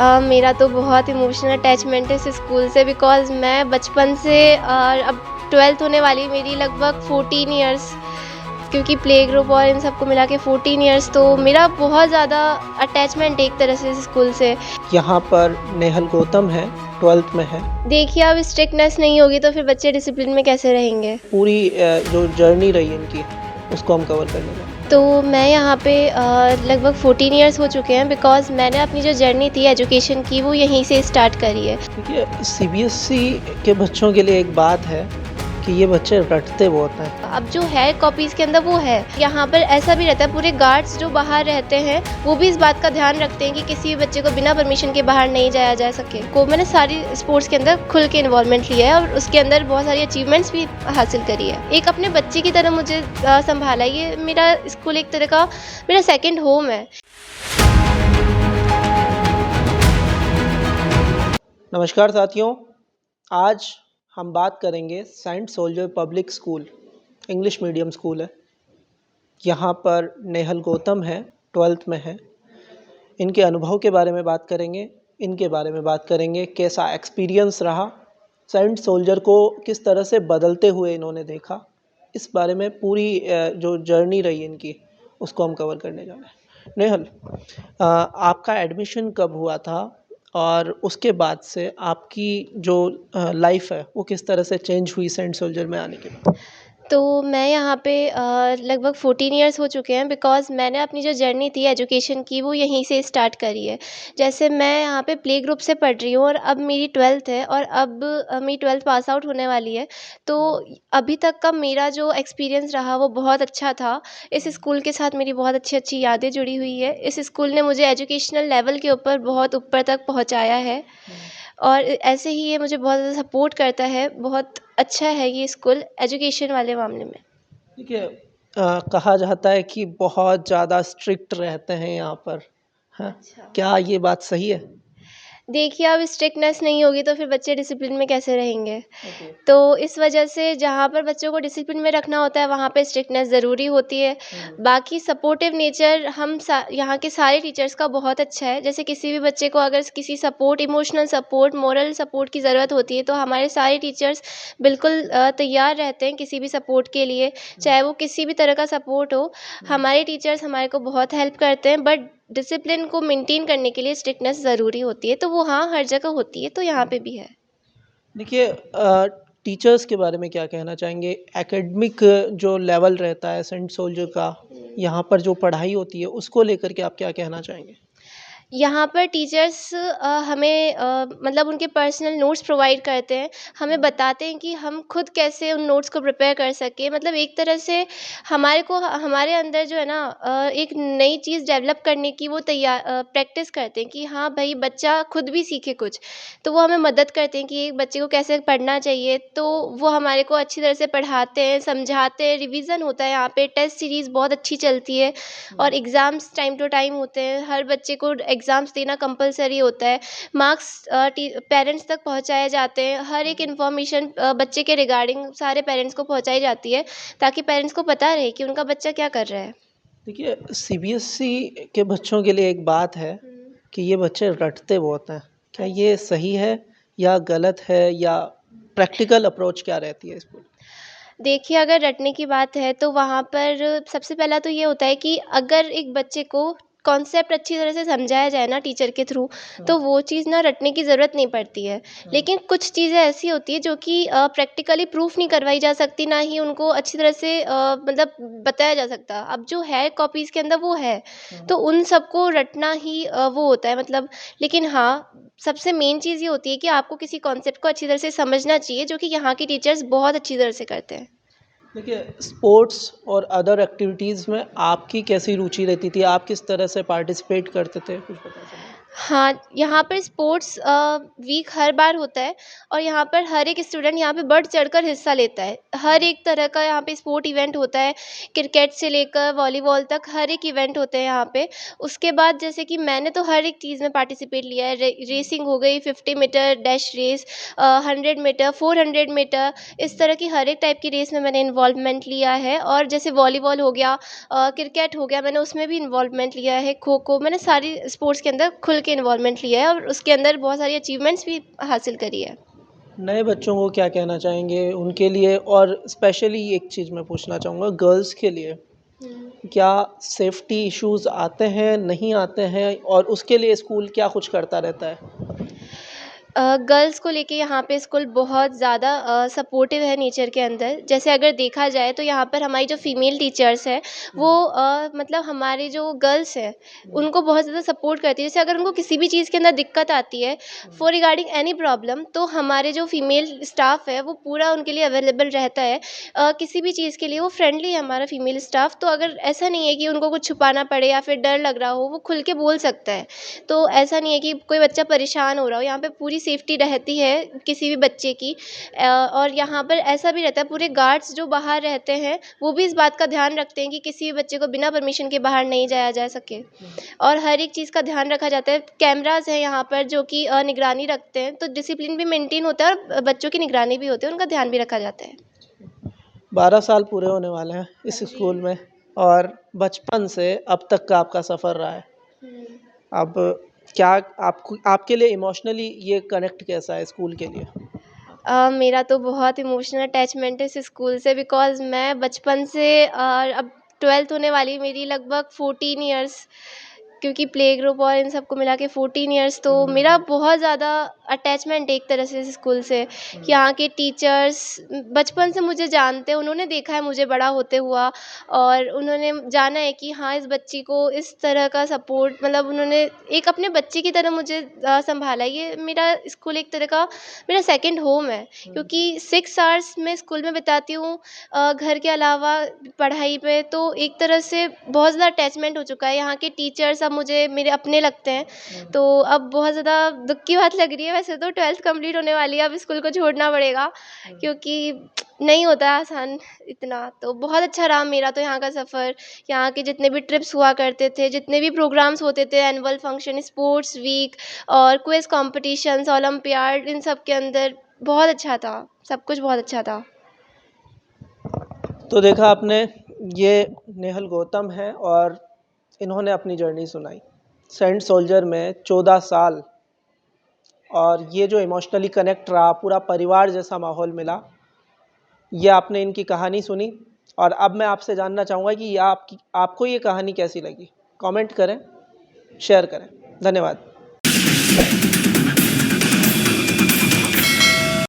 मेरा तो बहुत इमोशनल अटैचमेंट है इस स्कूल से बिकॉज़ मैं बचपन से अब 12th होने वाली मेरी लगभग 14 इयर्स, क्योंकि प्ले ग्रुप और इन सबको मिला के 14 इयर्स, तो मेरा बहुत ज़्यादा अटैचमेंट है एक तरह से इस स्कूल से। यहाँ पर नेहल गौतम है, 12th में है। देखिए, अब स्ट्रिक्टनेस नहीं होगी तो फिर बच्चे डिसिप्लिन में कैसे रहेंगे? पूरी जो जर्नी रही इनकी उसको हम कवर करने वाले हैं। तो मैं यहाँ पे लगभग 14 इयर्स हो चुके हैं बिकॉज़ मैंने अपनी जो जर्नी थी एजुकेशन की वो यहीं से स्टार्ट करी है। देखिए, सीबीएसई के बच्चों के लिए एक बात है कि ये बच्चे रटते बहुत हैं। अब जो है कॉपीज़ के अंदर वो है। यहाँ पर ऐसा भी रहता है, पूरे गार्ड्स जो बाहर रहते हैं वो भी इस बात का ध्यान रखते हैं कि किसी भी बच्चे को बिना परमिशन के बाहर नहीं जाया जा सके। मैंने सारी स्पोर्ट्स के अंदर खुल के इन्वॉल्वमेंट लिया है और उसके अंदर बहुत सारी अचीवमेंट्स भी हासिल करी है। एक अपने बच्चे की तरह मुझे सँभाला। ये मेरा स्कूल एक तरह का मेरा सेकंड होम है। नमस्कार साथियों, आज हम बात करेंगे saint soldier public school, English medium school है। यहाँ पर नेहल गौतम है, 12th में है। इनके अनुभव के बारे में बात करेंगे, इनके बारे में बात करेंगे, कैसा एक्सपीरियंस रहा, सेंट सोल्जर को किस तरह से बदलते हुए इन्होंने देखा। इस बारे में पूरी जो जर्नी रही इनकी उसको हम कवर करने जा रहे हैं। नेहल, आपका एडमिशन कब हुआ था और उसके बाद से आपकी जो लाइफ है वो किस तरह से चेंज हुई सेंट सोल्जर में आने के बाद? तो मैं यहाँ पे लगभग 14 इयर्स हो चुके हैं बिकॉज़ मैंने अपनी जो जर्नी थी एजुकेशन की वो यहीं से स्टार्ट करी है। जैसे मैं यहाँ पे प्ले ग्रुप से पढ़ रही हूँ और अब मेरी 12th है और अब मेरी 12th पास आउट होने वाली है। तो अभी तक का मेरा जो एक्सपीरियंस रहा वो बहुत अच्छा था। इस स्कूल के साथ मेरी बहुत अच्छी-अच्छी यादें जुड़ी हुई है। इस स्कूल ने मुझे एजुकेशनल लेवल के ऊपर बहुत ऊपर तक पहुँचाया है। और ऐसे ही ये मुझे बहुत ज़्यादा सपोर्ट करता है, बहुत अच्छा है ये स्कूल एजुकेशन वाले मामले में। देखिए, कहा जाता है कि बहुत ज़्यादा स्ट्रिक्ट रहते हैं यहाँ पर, हाँ? अच्छा। क्या ये बात सही है? देखिए, अब स्ट्रिक्टनेस नहीं होगी तो फिर बच्चे डिसिप्लिन में कैसे रहेंगे? ओके। तो इस वजह से जहाँ पर बच्चों को डिसिप्लिन में रखना होता है वहाँ पे स्ट्रिक्टनेस ज़रूरी होती है। बाकी सपोर्टिव नेचर हम यहाँ के सारे टीचर्स का बहुत अच्छा है। जैसे किसी भी बच्चे को अगर किसी support, emotional support, moral support की ज़रूरत होती है तो हमारे सारे टीचर्स बिल्कुल तैयार रहते हैं किसी भी सपोर्ट के लिए, चाहे वो किसी भी तरह का सपोर्ट हो। हमारे टीचर्स हमारे को बहुत हेल्प करते हैं, बट डिसिप्लिन को मेंटेन करने के लिए स्ट्रिक्टनेस ज़रूरी होती है। तो वो हाँ, हर जगह होती है, तो यहाँ पे भी है। देखिए, टीचर्स के बारे में क्या कहना चाहेंगे? एकेडमिक जो लेवल रहता है सेंट सोल्जर का, यहाँ पर जो पढ़ाई होती है उसको लेकर के आप क्या कहना चाहेंगे? यहाँ पर टीचर्स हमें मतलब उनके पर्सनल नोट्स प्रोवाइड करते हैं। हमें बताते हैं कि हम खुद कैसे उन नोट्स को प्रिपेयर कर सकें। मतलब एक तरह से हमारे अंदर जो है ना एक नई चीज़ डेवलप करने की वो प्रैक्टिस करते हैं कि हाँ भाई, बच्चा खुद भी सीखे कुछ। तो वो हमें मदद करते हैं कि एक बच्चे को कैसे पढ़ना चाहिए। तो वो हमारे को अच्छी तरह से पढ़ाते हैं, समझाते हैं, रिवीज़न होता है यहाँ पे, टेस्ट सीरीज़ बहुत अच्छी चलती है और एग्ज़ाम्स टाइम टू टाइम होते हैं। हर बच्चे को एग्ज़ाम्स देना कंपल्सरी होता है। मार्क्स पेरेंट्स तक पहुँचाए जाते हैं। हर एक इन्फॉर्मेशन बच्चे के रिगार्डिंग सारे पेरेंट्स को पहुँचाई जाती है, ताकि पेरेंट्स को पता रहे कि उनका बच्चा क्या कर रहा है। देखिए, सीबीएसई के बच्चों के लिए एक बात है कि ये बच्चे रटते बहुत हैं। क्या ये सही है या गलत है, या प्रैक्टिकल अप्रोच क्या रहती है इस पर? देखिए, अगर रटने की बात है तो वहाँ पर सबसे पहला तो ये होता है कि अगर एक बच्चे को कॉन्सेप्ट अच्छी तरह से समझाया जाए ना टीचर के थ्रू, तो वो चीज़ ना रटने की ज़रूरत नहीं पड़ती है। लेकिन कुछ चीज़ें ऐसी होती हैं जो कि प्रैक्टिकली प्रूफ नहीं करवाई जा सकती, ना ही उनको अच्छी तरह से मतलब बताया जा सकता। अब जो है कॉपीज़ के अंदर वो है, तो उन सबको रटना ही वो होता है मतलब। लेकिन हाँ, सबसे मेन चीज़ ये होती है कि आपको किसी कॉन्सेप्ट को अच्छी तरह से समझना चाहिए, जो कि यहाँ के टीचर्स बहुत अच्छी तरह से करते हैं। देखिए, स्पोर्ट्स और अदर एक्टिविटीज़ में आपकी कैसी रुचि रहती थी? आप किस तरह से पार्टिसिपेट करते थे? कुछ बता सकें? हाँ, यहाँ पर स्पोर्ट्स वीक हर बार होता है और यहाँ पर हर एक स्टूडेंट यहाँ पे बढ़-चढ़कर हिस्सा लेता है। हर एक तरह का यहाँ पे स्पोर्ट इवेंट होता है, क्रिकेट से लेकर वॉलीबॉल तक हर एक इवेंट होते हैं यहाँ पे। उसके बाद जैसे कि मैंने तो हर एक चीज़ में पार्टिसिपेट लिया है। रेसिंग हो गई, 50 metre dash race, 100 metre, 400 metre, इस तरह की हर एक टाइप की रेस में मैंने इन्वॉल्वमेंट लिया है। और जैसे वॉलीबॉल हो गया, क्रिकेट हो गया, मैंने उसमें भी इन्वॉल्वमेंट लिया है, खो-खो, मैंने सारी स्पोर्ट्स के अंदर खुल बढ़-चढ़ के इन्वॉल्वमेंट लिया है और उसके अंदर बहुत सारी अचीवमेंट्स भी हासिल करी है। नए बच्चों को क्या कहना चाहेंगे उनके लिए? और स्पेशली एक चीज़ मैं पूछना चाहूँगा गर्ल्स के लिए, क्या सेफ्टी इश्यूज़ आते हैं, नहीं आते हैं? और उसके लिए स्कूल क्या कुछ करता रहता है? गर्ल्स को लेके यहाँ पे स्कूल बहुत ज़्यादा सपोर्टिव है नेचर के अंदर। जैसे अगर देखा जाए तो यहाँ पर हमारी जो फीमेल टीचर्स हैं वो मतलब हमारे जो गर्ल्स हैं उनको बहुत ज़्यादा सपोर्ट करती है। जैसे अगर उनको किसी भी चीज़ के अंदर दिक्कत आती है फॉर रिगार्डिंग एनी प्रॉब्लम, तो हमारे जो फीमेल स्टाफ है वो पूरा उनके लिए अवेलेबल रहता है। किसी भी चीज़ के लिए वो फ्रेंडली है हमारा फीमेल स्टाफ। तो अगर ऐसा नहीं है कि उनको कुछ छुपाना पड़े या फिर डर लग रहा हो, वो खुल के बोल सकता है। तो ऐसा नहीं है कि कोई बच्चा परेशान हो रहा हो, यहाँ पे पूरी सेफ्टी रहती है किसी भी बच्चे की। और यहाँ पर ऐसा भी रहता है, पूरे गार्ड्स जो बाहर रहते हैं वो भी इस बात का ध्यान रखते हैं कि किसी भी बच्चे को बिना परमिशन के बाहर नहीं जाया जा सके। और हर एक चीज़ का ध्यान रखा जाता है। कैमराज़ हैं यहाँ पर जो कि निगरानी रखते हैं, तो डिसिप्लिन भी मेंटेन होता है और बच्चों की निगरानी भी होती है, उनका ध्यान भी रखा जाता है। 12 साल पूरे होने वाले हैं इस स्कूल में और बचपन से अब तक का आपका सफ़र रहा है। अब क्या आपको आपके लिए इमोशनली ये कनेक्ट कैसा है स्कूल के लिए? मेरा तो बहुत इमोशनल अटैचमेंट है इस स्कूल से, बिकॉज़ मैं बचपन से अब 12th होने वाली मेरी लगभग 14 इयर्स, क्योंकि प्ले ग्रुप और इन सबको मिला के 14 इयर्स, तो मेरा बहुत ज़्यादा अटैचमेंट है एक तरह से इस स्कूल से। यहाँ के टीचर्स बचपन से मुझे जानते हैं, उन्होंने देखा है मुझे बड़ा होते हुआ और उन्होंने जाना है कि हाँ, इस बच्ची को इस तरह का सपोर्ट, मतलब उन्होंने एक अपने बच्चे की तरह मुझे सँभाला है। ये मेरा स्कूल एक तरह का मेरा सेकंड होम है, क्योंकि 6 आवर्स मैं स्कूल में बिताती हूँ घर के अलावा पढ़ाई पे, तो एक तरह से बहुत ज़्यादा अटैचमेंट हो चुका है। यहाँ के टीचर्स अब मुझे मेरे अपने लगते हैं, तो अब बहुत ज़्यादा दुःख की बात लग रही है। वैसे तो 12th कंप्लीट होने वाली है, अब स्कूल को छोड़ना पड़ेगा, क्योंकि नहीं होता है आसान इतना। तो बहुत अच्छा रहा मेरा तो यहाँ का सफ़र। यहाँ के जितने भी ट्रिप्स हुआ करते थे, जितने भी प्रोग्राम्स होते थे, एनुअल फंक्शन, स्पोर्ट्स वीक और क्विज़ कॉम्पिटिशन्स, ओलंपियाड, इन सब के अंदर बहुत अच्छा था, सब कुछ बहुत अच्छा था। तो देखा आपने, ये नेहल गौतम है और इन्होंने अपनी जर्नी सुनाई। सेंट सोल्जर में 14 साल और ये जो इमोशनली कनेक्ट रहा, पूरा परिवार जैसा माहौल मिला, ये आपने इनकी कहानी सुनी। और अब मैं आपसे जानना चाहूँगा कि आपको ये कहानी कैसी लगी? कमेंट करें, शेयर करें। धन्यवाद।